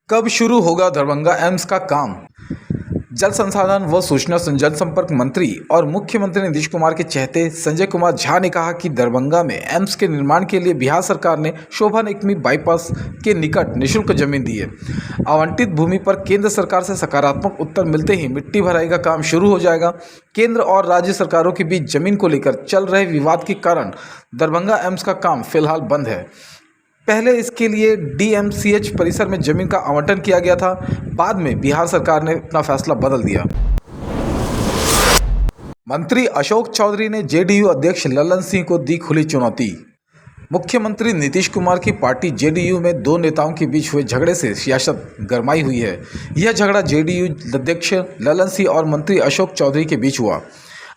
कब शुरू होगा दरभंगा एम्स का काम? जल संसाधन व सूचना जनसंपर्क मंत्री और मुख्यमंत्री नीतीश कुमार के चहेते संजय कुमार झा ने कहा कि दरभंगा में एम्स के निर्माण के लिए बिहार सरकार ने शोभा नेकमी बाईपास के निकट निःशुल्क जमीन दी है। आवंटित भूमि पर केंद्र सरकार से सकारात्मक उत्तर मिलते ही मिट्टी भराई का काम शुरू हो जाएगा। केंद्र और राज्य सरकारों के बीच जमीन को लेकर चल रहे विवाद के कारण दरभंगा एम्स का काम फिलहाल बंद है। पहले इसके लिए डीएमसीएच परिसर में जमीन का आवंटन किया गया था, बाद में बिहार सरकार ने अपना फैसला बदल दिया। मंत्री अशोक चौधरी ने जेडीयू अध्यक्ष ललन सिंह को दी खुली चुनौती। मुख्यमंत्री नीतीश कुमार की पार्टी जेडीयू में दो नेताओं के बीच हुए झगड़े से सियासत गरमाई हुई है। यह झगड़ा जेडीयू अध्यक्ष ललन सिंह और मंत्री अशोक चौधरी के बीच हुआ।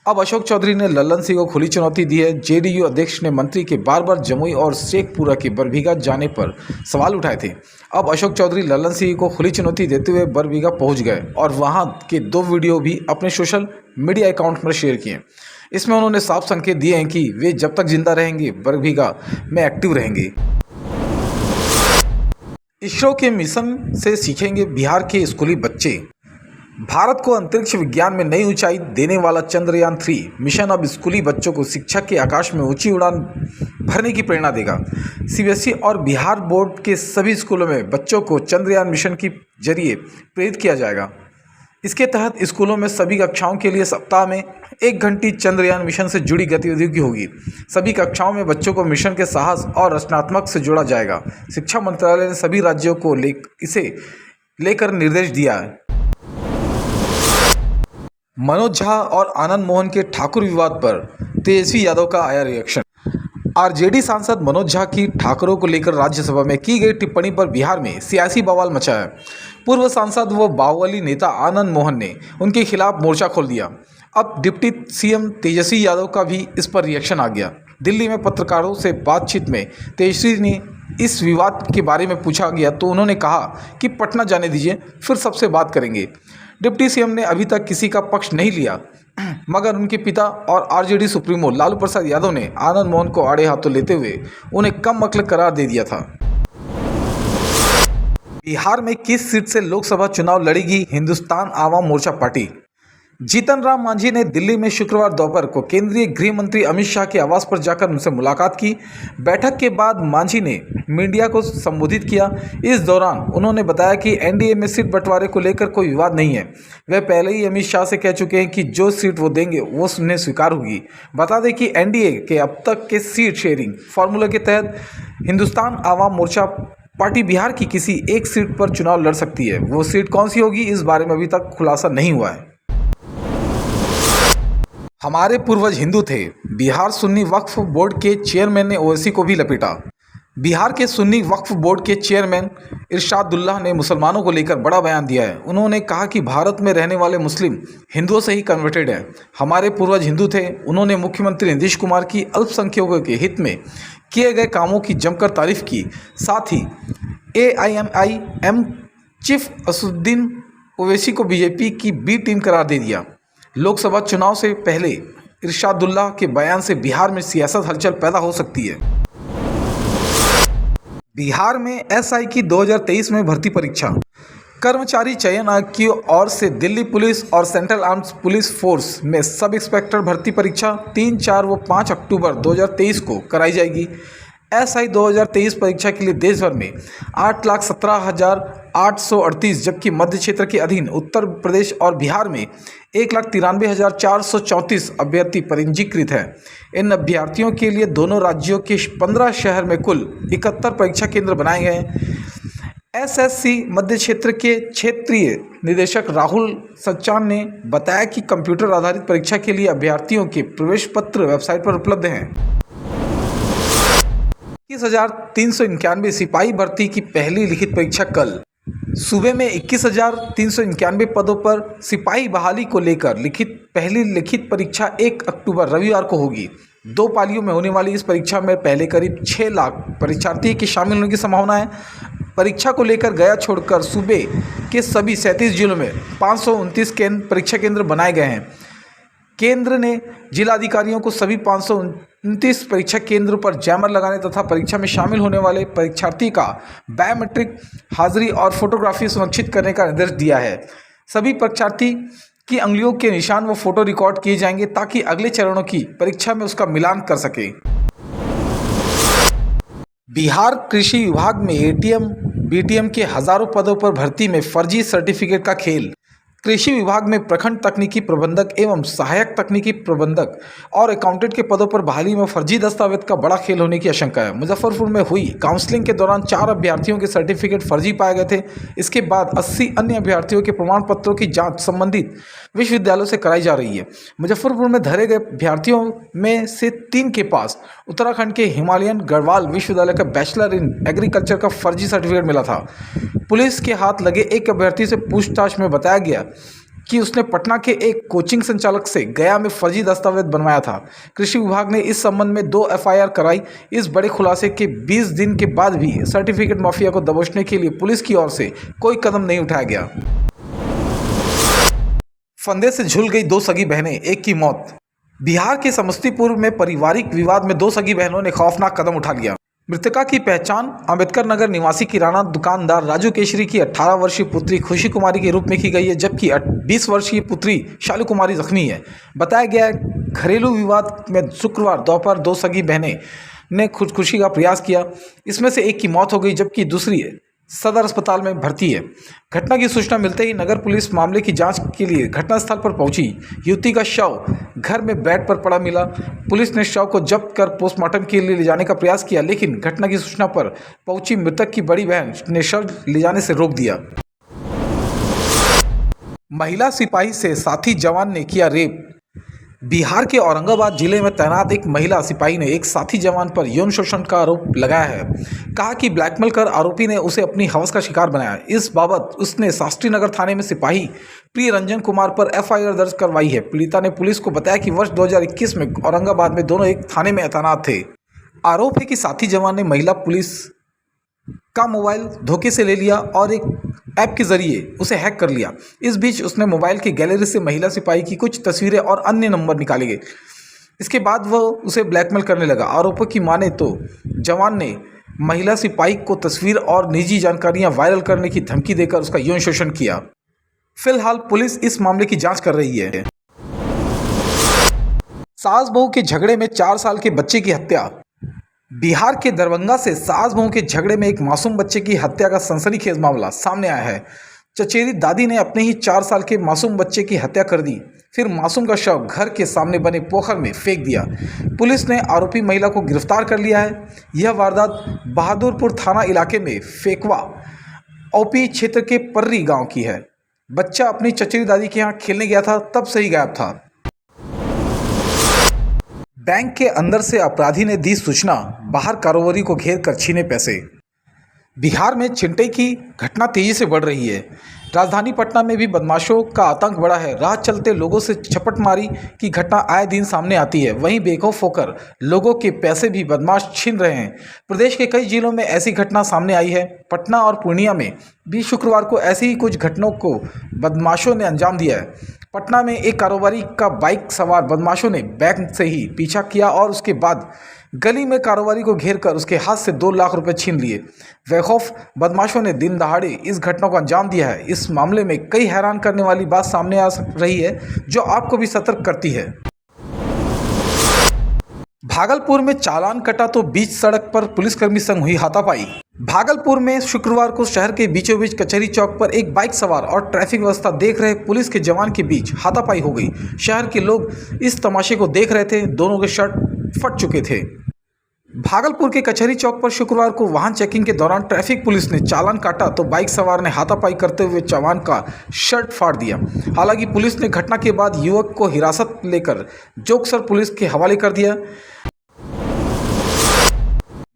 अब अशोक चौधरी ने ललन सिंह को खुली चुनौती दी है। जेडीयू अध्यक्ष ने मंत्री के बार बार जमुई और शेखपुरा के बरबीघा जाने पर सवाल उठाए थे। अब अशोक चौधरी ललन सिंह को खुली चुनौती देते हुए बरबीघा पहुंच गए और वहां के दो वीडियो भी अपने सोशल मीडिया अकाउंट में शेयर किए। इसमें उन्होंने साफ संकेत दिए हैं कि वे जब तक जिंदा रहेंगे बरबीघा में एक्टिव रहेंगे। इसरो के मिशन से सीखेंगे बिहार के स्कूली बच्चे। भारत को अंतरिक्ष विज्ञान में नई ऊंचाई देने वाला चंद्रयान 3 मिशन अब स्कूली बच्चों को शिक्षा के आकाश में ऊंची उड़ान भरने की प्रेरणा देगा। सीबीएसई और बिहार बोर्ड के सभी स्कूलों में बच्चों को चंद्रयान मिशन के जरिए प्रेरित किया जाएगा। इसके तहत स्कूलों में सभी कक्षाओं के लिए सप्ताह में 1 घंटे चंद्रयान मिशन से जुड़ी गतिविधियों की होगी। सभी कक्षाओं में बच्चों को मिशन के साहस और रचनात्मक से जोड़ा जाएगा। शिक्षा मंत्रालय ने सभी राज्यों को इसे लेकर निर्देश दिया है। मनोज झा और आनंद मोहन के ठाकुर विवाद पर तेजस्वी यादव का आया रिएक्शन। आरजेडी सांसद मनोज झा की ठाकुरों को लेकर राज्यसभा में की गई टिप्पणी पर बिहार में सियासी बवाल मचा है। पूर्व सांसद व बाहुबली नेता आनंद मोहन ने उनके खिलाफ मोर्चा खोल दिया। अब डिप्टी सीएम तेजस्वी यादव का भी इस पर रिएक्शन आ गया। दिल्ली में पत्रकारों से बातचीत में तेजस्वी ने इस विवाद के बारे में पूछा गया तो उन्होंने कहा कि पटना जाने दीजिए, फिर सबसे बात करेंगे। डिप्टी सीएम ने अभी तक किसी का पक्ष नहीं लिया, मगर उनके पिता और आरजेडी सुप्रीमो लालू प्रसाद यादव ने आनंद मोहन को आड़े हाथों लेते हुए उन्हें कम अक्ल करार दे दिया था। बिहार में किस सीट से लोकसभा चुनाव लड़ेगी हिंदुस्तान आवाम मोर्चा पार्टी? जीतन राम मांझी ने दिल्ली में शुक्रवार दोपहर को केंद्रीय गृह मंत्री अमित शाह के आवास पर जाकर उनसे मुलाकात की। बैठक के बाद मांझी ने मीडिया को संबोधित किया। इस दौरान उन्होंने बताया कि एनडीए में सीट बंटवारे को लेकर कोई विवाद नहीं है। वह पहले ही अमित शाह से कह चुके हैं कि जो सीट वो देंगे वो उन्हें स्वीकार होगी। बता दें कि एनडीए के अब तक के सीट शेयरिंग फार्मूला के तहत हिंदुस्तान आवाम मोर्चा पार्टी बिहार की किसी एक सीट पर चुनाव लड़ सकती है। वो सीट कौन सी होगी, इस बारे में अभी तक खुलासा नहीं हुआ है। हमारे पूर्वज हिंदू थे। बिहार सुन्नी वक्फ बोर्ड के चेयरमैन ने ओवैसी को भी लपेटा। बिहार के सुन्नी वक्फ बोर्ड के चेयरमैन इरशादुल्लाह ने मुसलमानों को लेकर बड़ा बयान दिया है। उन्होंने कहा कि भारत में रहने वाले मुस्लिम हिंदुओं से ही कन्वर्टेड हैं। हमारे पूर्वज हिंदू थे। उन्होंने मुख्यमंत्री नीतीश कुमार की अल्पसंख्यकों के हित में किए गए कामों की जमकर तारीफ की। साथ ही AIMIM चीफ असदुद्दीन ओवैसी को बीजेपी की बी टीम करार दे दिया। लोकसभा चुनाव से पहले इरशादुल्लाह के बयान से बिहार में सियासत हलचल पैदा हो सकती है। बिहार में SI की 2023 में भर्ती परीक्षा। कर्मचारी चयन आयोग की ओर से दिल्ली पुलिस और सेंट्रल आर्म्ड पुलिस फोर्स में सब इंस्पेक्टर भर्ती परीक्षा 3, 4 व 5 अक्टूबर 2023 को कराई जाएगी। SI 2023 परीक्षा के लिए देश भर में 8,17,838 जबकि मध्य क्षेत्र के अधीन उत्तर प्रदेश और बिहार में 1,93,434 अभ्यर्थी पंजीकृत हैं। इन अभ्यर्थियों के लिए दोनों राज्यों के 15 शहर में कुल 71 परीक्षा केंद्र बनाए गए हैं। SSC मध्य क्षेत्र के क्षेत्रीय निदेशक राहुल सच्चान ने बताया कि कंप्यूटर आधारित परीक्षा के लिए अभ्यर्थियों के प्रवेश पत्र वेबसाइट पर उपलब्ध हैं। 21,391 सिपाही भर्ती की पहली लिखित परीक्षा कल। सूबे में 21,391 पदों पर सिपाही बहाली को लेकर पहली लिखित परीक्षा 1 अक्टूबर रविवार को होगी। 2 पालियों में होने वाली इस परीक्षा में पहले करीब 6 लाख परीक्षार्थी के शामिल होने की संभावना है। परीक्षा को लेकर गया छोड़कर सूबे के सभी 37 जिलों में 529 परीक्षा केंद्र बनाए गए हैं। केंद्र ने जिलाधिकारियों को सभी 529 परीक्षा केंद्रों पर जैमर लगाने तथा परीक्षा में शामिल होने वाले परीक्षार्थी का बायोमेट्रिक हाजिरी और फोटोग्राफी सुनिश्चित करने का निर्देश दिया है। सभी परीक्षार्थी की अंगुलियों के निशान व फोटो रिकॉर्ड किए जाएंगे ताकि अगले चरणों की परीक्षा में उसका मिलान कर सके। बिहार कृषि विभाग में एटीएम बीटीएम के हजारों पदों पर भर्ती में फर्जी सर्टिफिकेट का खेल। कृषि विभाग में प्रखंड तकनीकी प्रबंधक एवं सहायक तकनीकी प्रबंधक और अकाउंटेंट के पदों पर बहाली में फर्जी दस्तावेज का बड़ा खेल होने की आशंका है। मुजफ्फरपुर में हुई काउंसलिंग के दौरान 4 अभ्यर्थियों के सर्टिफिकेट फर्जी पाए गए थे। इसके बाद 80 अन्य अभ्यर्थियों के प्रमाण पत्रों की जांच संबंधित विश्वविद्यालयों से कराई जा रही है। मुजफ्फरपुर में धरे गए अभ्यर्थियों में से 3 के पास उत्तराखंड के हिमालयन गढ़वाल विश्वविद्यालय का बैचलर इन एग्रीकल्चर का फर्जी सर्टिफिकेट मिला था। पुलिस के हाथ लगे एक अभ्यर्थी से पूछताछ में बताया गया कि उसने पटना के एक कोचिंग संचालक से गया में फर्जी दस्तावेज बनवाया था। कृषि विभाग ने इस संबंध में 2 एफआईआर कराई। इस बड़े खुलासे के 20 दिन के बाद भी सर्टिफिकेट माफिया को दबोचने के लिए पुलिस की ओर से कोई कदम नहीं उठाया गया। फंदे से झूल गई 2 सगी बहनें, एक की मौत। बिहार के समस्तीपुर में पारिवारिक विवाद में 2 सगी बहनों ने खौफनाक कदम उठा लिया। मृतका की पहचान अंबेडकर नगर निवासी किराना दुकानदार राजू केशरी की 18 वर्षीय पुत्री खुशी कुमारी के रूप में की गई है, जबकि 20 वर्षीय पुत्री शालू कुमारी जख्मी है। बताया गया है घरेलू विवाद में शुक्रवार दोपहर 2 सगी बहनें ने खुदकुशी का प्रयास किया। इसमें से एक की मौत हो गई जबकि दूसरी सदर अस्पताल में भर्ती है। घटना की सूचना मिलते ही नगर पुलिस मामले की जांच के लिए घटनास्थल पर पहुंची। युवती का शव घर में बेड पर पड़ा मिला। पुलिस ने शव को जब्त कर पोस्टमार्टम के लिए ले जाने का प्रयास किया, लेकिन घटना की सूचना पर पहुंची मृतक की बड़ी बहन ने शव ले जाने से रोक दिया। महिला सिपाही से साथी जवान ने किया रेप। बिहार के औरंगाबाद जिले में तैनात एक महिला सिपाही ने एक साथी जवान पर यौन शोषण का आरोप लगाया है। कहा कि ब्लैकमेल कर आरोपी ने उसे अपनी हवस का शिकार बनाया। इस बाबत उसने शास्त्री नगर थाने में सिपाही प्रिय रंजन कुमार पर एफआईआर दर्ज करवाई है। पीड़िता ने पुलिस को बताया कि वर्ष 2021 में औरंगाबाद में दोनों एक थाने में तैनात थे। आरोप है कि साथी जवान ने महिला पुलिस का मोबाइल धोखे से ले लिया और एक ऐप के जरिए उसे हैक कर लिया। इस बीच उसने मोबाइल की गैलरी से महिला सिपाही की कुछ तस्वीरें और अन्य नंबर निकाले गए। इसके बाद वह उसे ब्लैकमेल करने लगा। आरोपों की माने तो जवान ने महिला सिपाही को तस्वीर और निजी जानकारियां वायरल करने की धमकी देकर उसका यौन शोषण किया। फिलहाल पुलिस इस मामले की जांच कर रही है। सास बहू के झगड़े में 4 साल के बच्चे की हत्या। बिहार के दरभंगा से सास बहू के झगड़े में एक मासूम बच्चे की हत्या का सनसनीखेज मामला सामने आया है। चचेरी दादी ने अपने ही 4 साल के मासूम बच्चे की हत्या कर दी, फिर मासूम का शव घर के सामने बने पोखर में फेंक दिया। पुलिस ने आरोपी महिला को गिरफ्तार कर लिया है। यह वारदात बहादुरपुर थाना इलाके में फेकवा ओपी क्षेत्र के पर्री गांव की है। बच्चा अपनी चचेरी दादी के यहाँ खेलने गया था, तब से ही गायब था। बैंक के अंदर से अपराधी ने दी सूचना, बाहर कारोबारी को घेर कर छीने पैसे। बिहार में छिनतई की घटना तेजी से बढ़ रही है। राजधानी पटना में भी बदमाशों का आतंक बढ़ा है। राह चलते लोगों से झपटमारी की घटना आए दिन सामने आती है। वहीं बेखौफ होकर लोगों के पैसे भी बदमाश छीन रहे हैं। प्रदेश के कई जिलों में ऐसी घटना सामने आई है। पटना और पूर्णिया में भी शुक्रवार को ऐसी ही कुछ घटनाओं को बदमाशों ने अंजाम दिया है। पटना में एक कारोबारी का बाइक सवार बदमाशों ने बैंक से ही पीछा किया और उसके बाद गली में कारोबारी को घेरकर उसके हाथ से 2 लाख रुपए छीन लिए। बेखौफ बदमाशों ने दिन दहाड़े इस घटना को अंजाम दिया है। इस मामले में कई हैरान करने वाली बात सामने आ रही है जो आपको भी सतर्क करती है। भागलपुर में चालान कटा तो बीच सड़क पर पुलिसकर्मी संग हुई हाथापाई। भागलपुर में शुक्रवार को शहर के बीचों बीच कचहरी चौक पर एक बाइक सवार और ट्रैफिक व्यवस्था देख रहे पुलिस के जवान के बीच हाथापाई हो गई। शहर के लोग इस तमाशे को देख रहे थे। दोनों के शर्ट फट चुके थे। भागलपुर के कचहरी चौक पर शुक्रवार को वाहन चेकिंग के दौरान ट्रैफिक पुलिस ने चालान काटा तो बाइक सवार ने हाथापाई करते हुए जवान का शर्ट फाड़ दिया। हालांकि पुलिस ने घटना के बाद युवक को हिरासत लेकर जोगसर पुलिस के हवाले कर दिया।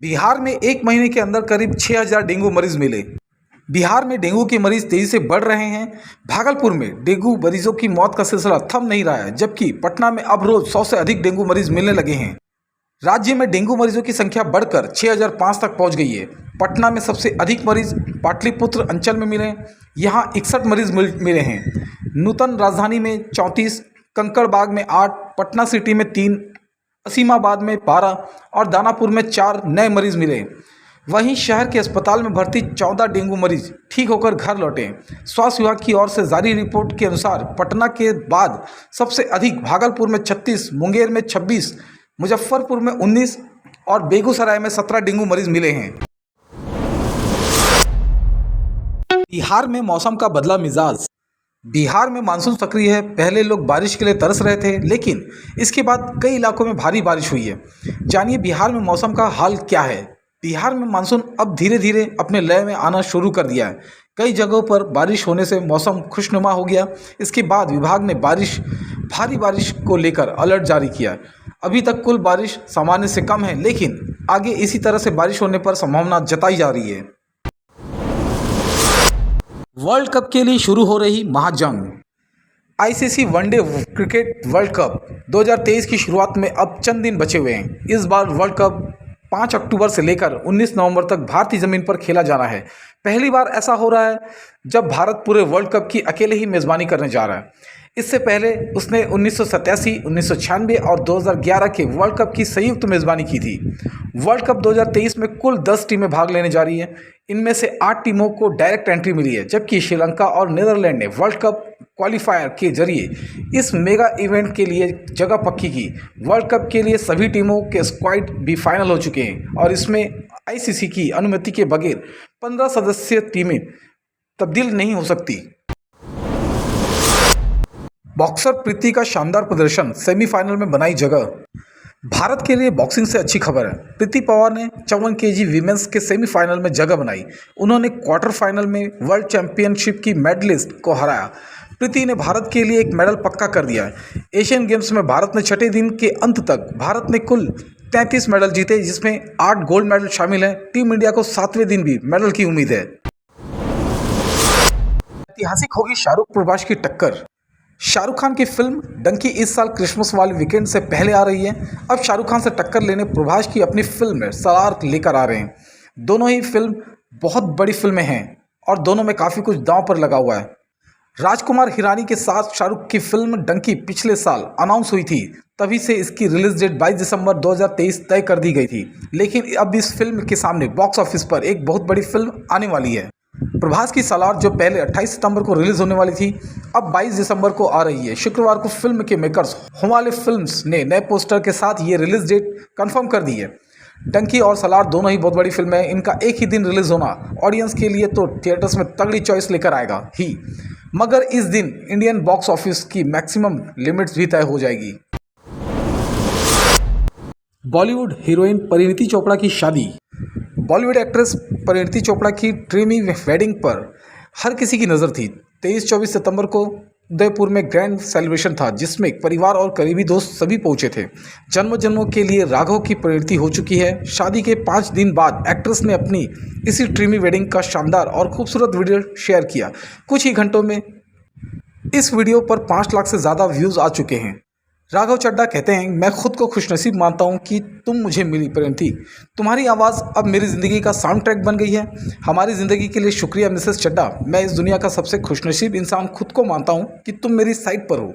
बिहार में 1 महीने के अंदर करीब 6000 डेंगू मरीज मिले। बिहार में डेंगू के मरीज तेजी से बढ़ रहे हैं। भागलपुर में डेंगू मरीजों की मौत का सिलसिला थम नहीं रहा है, जबकि पटना में अब रोज 100 से अधिक डेंगू मरीज मिलने लगे हैं। राज्य में डेंगू मरीजों की संख्या बढ़कर 6005 तक पहुंच गई है। पटना में सबसे अधिक मरीज पाटलिपुत्र अंचल में मिले, यहां 61 मरीज मिले हैं। नूतन राजधानी में 34, कंकड़बाग में 8, पटना सिटी में 3, असीमाबाद में 12 और दानापुर में 4 नए मरीज मिले। वहीं शहर के अस्पताल में भर्ती 14 डेंगू मरीज ठीक होकर घर लौटे। स्वास्थ्य विभाग की ओर से जारी रिपोर्ट के अनुसार पटना के बाद सबसे अधिक भागलपुर में 36, मुंगेर में 26, मुजफ्फरपुर में 19 और बेगूसराय में 17 डेंगू मरीज मिले हैं। बिहार में मौसम का बदला मिजाज। बिहार में मानसून सक्रिय है। पहले लोग बारिश के लिए तरस रहे थे, लेकिन इसके बाद कई इलाकों में भारी बारिश हुई है। जानिए बिहार में मौसम का हाल क्या है। बिहार में मानसून अब धीरे धीरे अपने लय में आना शुरू कर दिया है। कई जगहों पर बारिश होने से मौसम खुशनुमा हो गया। इसके बाद विभाग ने भारी बारिश को लेकर अलर्ट जारी किया है। अभी तक कुल बारिश सामान्य से कम है, लेकिन आगे इसी तरह से बारिश होने पर संभावना जताई जा रही है। वर्ल्ड कप के लिए शुरू हो रही महाजंग। ICC one day cricket World Cup 2023 की शुरुआत में अब चंद दिन बचे हुए हैं। इस बार वर्ल्ड कप 5 अक्टूबर से लेकर 19 नवंबर तक भारतीय ज़मीन पर खेला जाना है। पहली बार ऐसा हो रहा है जब भारत पूरे वर्ल्ड कप की अकेले ही मेज़बानी करने जा रहा है। इससे पहले उसने 1987, 1996 और 2011 के वर्ल्ड कप की संयुक्त मेज़बानी की थी। वर्ल्ड कप 2023 में कुल 10 टीमें भाग लेने जा रही हैं। इनमें से 8 टीमों को डायरेक्ट एंट्री मिली है, जबकि श्रीलंका और नीदरलैंड ने वर्ल्ड कप क्वालिफायर के जरिए इस मेगा इवेंट के लिए जगह पक्की की। वर्ल्ड कप के लिए सभी टीमों के स्क्वाड भी फाइनल हो चुके हैं और इसमें आईसीसी की अनुमति के बगैर 15 सदस्यीय टीमें तब्दील नहीं हो सकती। बॉक्सर प्रीति का शानदार प्रदर्शन, सेमीफाइनल में बनाई जगह। भारत के लिए बॉक्सिंग से अच्छी खबर है। प्रीति पवार ने 54 केजी वीमेंस के सेमीफाइनल में जगह बनाई। उन्होंने क्वार्टर फाइनल में वर्ल्ड चैंपियनशिप की मेडलिस्ट को हराया। प्रीति ने भारत के लिए एक मेडल पक्का कर दिया है। एशियन गेम्स में भारत ने छठे दिन के अंत तक भारत ने कुल 33 मेडल जीते, जिसमें 8 गोल्ड मेडल शामिल हैं। टीम इंडिया को 7वें दिन भी मेडल की उम्मीद है। ऐतिहासिक होगी शाहरुख प्रभास की टक्कर। शाहरुख खान की फिल्म डंकी इस साल क्रिसमस वाले वीकेंड से पहले आ रही है। अब शाहरुख खान से टक्कर लेने प्रभास की अपनी फिल्म में सलार लेकर आ रहे हैं। दोनों ही फिल्म बहुत बड़ी फिल्में हैं और दोनों में काफ़ी कुछ दांव पर लगा हुआ है। राजकुमार हिरानी के साथ शाहरुख की फिल्म डंकी पिछले साल अनाउंस हुई थी, तभी से इसकी रिलीज डेट 22 दिसंबर 2023 तय कर दी गई थी। लेकिन अब इस फिल्म के सामने बॉक्स ऑफिस पर एक बहुत बड़ी फिल्म आने वाली है। प्रभास की सलार जो पहले 28 सितंबर को रिलीज होने वाली थी, अब 22 दिसंबर को आ रही है। शुक्रवार को फिल्म के मेकर्स हुमाले फिल्म्स ने नए पोस्टर के साथ ये रिलीज डेट कंफर्म कर दी है। डंकी और सलार दोनों ही बहुत बड़ी फिल्म है। इनका एक ही दिन रिलीज होना ऑडियंस के लिए तो थिएटर्स में तगड़ी चॉइस लेकर आएगा ही, मगर इस दिन इंडियन बॉक्स ऑफिस की मैक्सिमम लिमिट्स भी तय हो जाएगी। बॉलीवुड हीरोइन परिणीति चोपड़ा की शादी। बॉलीवुड एक्ट्रेस परिणीति चोपड़ा की ड्रीमी वेडिंग पर हर किसी की नज़र थी। 23-24 सितंबर को उदयपुर में ग्रैंड सेलिब्रेशन था, जिसमें परिवार और करीबी दोस्त सभी पहुंचे थे। जन्मों जन्मों के लिए राघव की परिणति हो चुकी है। शादी के 5 दिन बाद एक्ट्रेस ने अपनी इसी ड्रीमी वेडिंग का शानदार और खूबसूरत वीडियो शेयर किया। कुछ ही घंटों में इस वीडियो पर 5 लाख से ज़्यादा व्यूज़ आ चुके हैं। राघव चड्ढा कहते हैं, मैं खुद को खुशनसीब मानता हूं कि तुम मुझे मिली परिणति। तुम्हारी आवाज़ अब मेरी ज़िंदगी का साउंड ट्रैक बन गई है। हमारी ज़िंदगी के लिए शुक्रिया मिसेस चड्ढा। मैं इस दुनिया का सबसे खुशनसीब इंसान खुद को मानता हूं कि तुम मेरी साइड पर हो।